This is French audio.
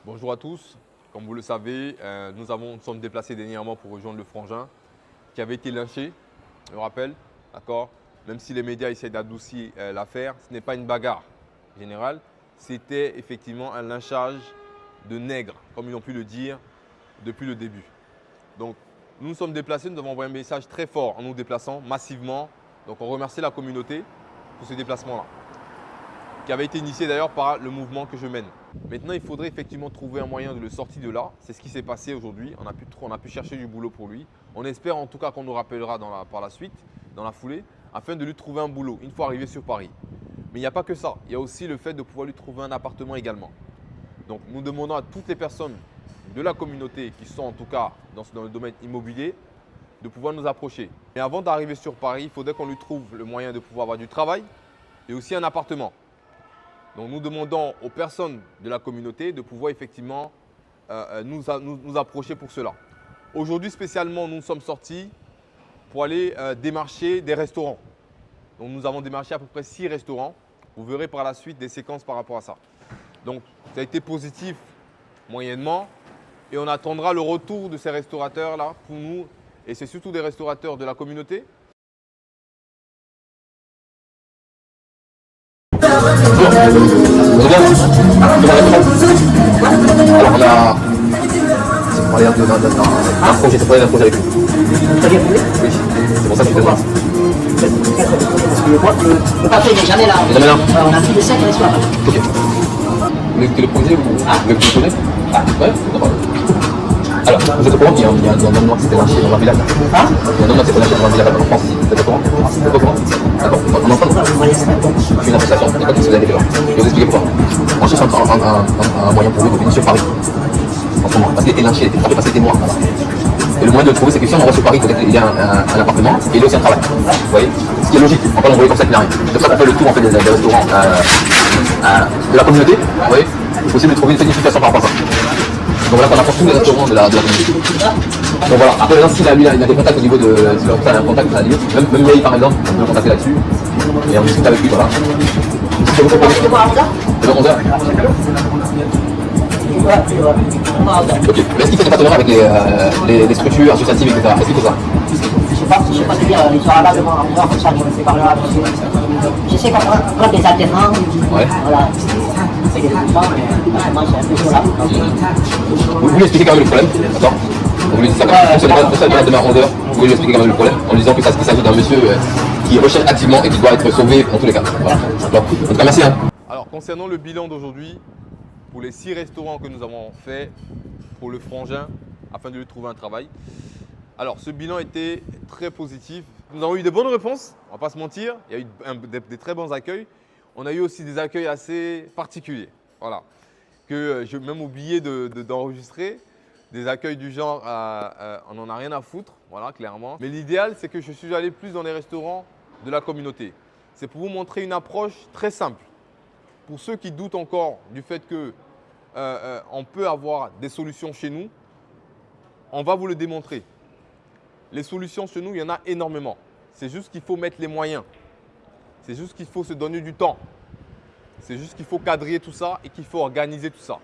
Bonjour à tous. Comme vous le savez, nous sommes déplacés dernièrement pour rejoindre le frangin qui avait été lynché, je le rappelle, d'accord. Même si les médias essaient d'adoucir l'affaire, ce n'est pas une bagarre générale, c'était effectivement un lynchage de nègres, comme ils ont pu le dire depuis le début. Donc, nous nous sommes déplacés, nous avons envoyé un message très fort en nous déplaçant massivement. Donc, on remercie la communauté pour ce déplacement-là, qui avait été initié d'ailleurs par le mouvement que je mène. Maintenant, il faudrait effectivement trouver un moyen de le sortir de là. C'est ce qui s'est passé aujourd'hui. On a pu chercher du boulot pour lui. On espère en tout cas qu'on nous rappellera par la suite, dans la foulée, afin de lui trouver un boulot une fois arrivé sur Paris. Mais il n'y a pas que ça. Il y a aussi le fait de pouvoir lui trouver un appartement également. Donc, nous demandons à toutes les personnes de la communauté qui sont en tout cas dans le domaine immobilier de pouvoir nous approcher. Mais avant d'arriver sur Paris, il faudrait qu'on lui trouve le moyen de pouvoir avoir du travail et aussi un appartement. Donc nous demandons aux personnes de la communauté de pouvoir effectivement nous approcher pour cela. Aujourd'hui spécialement, nous sommes sortis pour aller démarcher des restaurants. Donc nous avons démarché à peu près 6 restaurants. Vous verrez par la suite des séquences par rapport à ça. Donc ça a été positif moyennement et on attendra le retour de ces restaurateurs-là pour nous. Et c'est surtout des restaurateurs de la communauté. Vous allez bien? Alors on a parlé d'un projet, d'un projet avec lui. Oui, c'est pour ça que je te demande. Parce que le café n'est jamais là. Jamais là. On a plus de 5 restaurants. Ok. Vous voulez le projet ou vous voulez que je le connaisse? Ouais, d'accord. Alors, vous êtes au courant qu'il y a un homme noir qui s'était lâché dans un village? Il y a un homme noir qui s'était lâché dans un village en France. Vous êtes au courant? Vous êtes au courant? D'accord. On entend. Je suis une association, il n'y a pas de souci, vous allez voir. Je vais vous expliquer pourquoi. On cherche un moyen pour lui de venir sur Paris. En ce moment. Parce qu'il était lynché, il était frappé parce qu'il était noir. Et le moyen de le trouver, c'est que si on envoie sur Paris, peut-être il y a un appartement et il a aussi un travail. Vous voyez? Ce qui est logique. On peut l'envoyer comme ça qu'il n'a rien. C'est pour ça qu'on fait le tour en fait, des restaurants de la communauté. Vous voyez? Il est possible de trouver une situation par rapport à ça. Donc voilà, on approche tous les restaurants de la communauté. Donc voilà, après maintenant, s'il a des contacts au niveau de. Si on a un contact, ça a lieu. Même mail par exemple, on peut le contacter là-dessus. Et on discute avec lui, voilà. Si vous proposez. C'est 11h. Ok. Mais est-ce qu'il fait des partenariats avec les structures associatives, etc. Est-ce qu'il fait ça? Je sais pas te dire, ils sont là devant moi, comme ça, je parlera. Je sais qu'on prend des alternants. Ouais. Voilà. On fait des mouvements, mais moi, c'est un peu chaud là. Vous lui expliquez quand même le problème, d'accord? Vous lui dites ça comme ça, c'est pas demain à 11h. Vous pouvez lui expliquer quand même le problème en lui disant que ça s'agit d'un monsieur qui recherche activement et qui doit être sauvé dans tous les cas. Voilà. Donc, en tout cas, merci. Hein. Alors concernant le bilan d'aujourd'hui, pour les 6 restaurants que nous avons fait pour le frangin afin de lui trouver un travail. Alors ce bilan était très positif. Nous avons eu de bonnes réponses, on ne va pas se mentir. Il y a eu des très bons accueils. On a eu aussi des accueils assez particuliers. Voilà. Que j'ai même oublié d'enregistrer. Des accueils du genre on n'en a rien à foutre, voilà, clairement. Mais l'idéal, c'est que je suis allé plus dans les restaurants de la communauté. C'est pour vous montrer une approche très simple. Pour ceux qui doutent encore du fait qu'on peut avoir des solutions chez nous, on va vous le démontrer. Les solutions chez nous, il y en a énormément. C'est juste qu'il faut mettre les moyens. C'est juste qu'il faut se donner du temps. C'est juste qu'il faut cadrer tout ça et qu'il faut organiser tout ça.